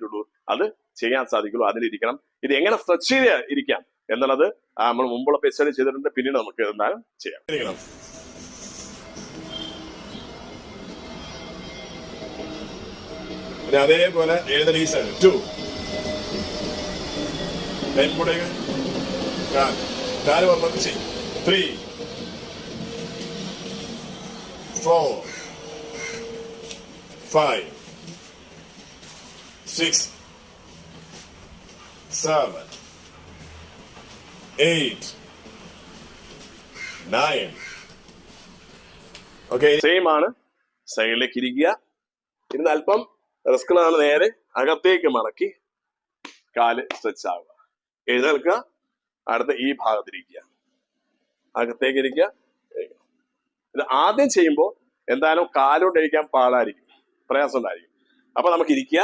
പറ്റുള്ളൂ, അത് ചെയ്യാൻ സാധിക്കുള്ളൂ, അതിലിരിക്കണം. ഇത് എങ്ങനെ സ്ട്രെച്ച് ചെയ്ത് ഇരിക്കാം എന്നുള്ളത് നമ്മൾ മുമ്പുള്ള എപ്പിസോഡ് ചെയ്തിട്ടുണ്ട്. പിന്നീട് നമുക്ക് എന്തായാലും ചെയ്യാം. അതേപോലെ എഴുതൽ ഈ സൈഡ് 2 കാല് വന്നു 3 4 5 6 7 8 9. ഓക്കെ, സെയിം ആണ്. സൈഡിലേക്ക് ഇരിക്കുക. ഇരുന്ന് അല്പം റിസ്കിലാണ്. നേരെ അകത്തേക്ക് മടക്കി കാല് സ്ട്രെച്ച് ആവുക. എഴുന്നേൽക്കുക. അടുത്ത ഈ ഭാഗത്തിരിക്കുക. അകത്തേക്ക് ഇരിക്കുക. ഇത് ആദ്യം ചെയ്യുമ്പോൾ എന്തായാലും കാലോട്ട് ഇരിക്കാൻ പാടായിരിക്കും, പ്രയാസം ഉണ്ടായിരിക്കും. അപ്പൊ നമുക്ക് ഇരിക്കുക.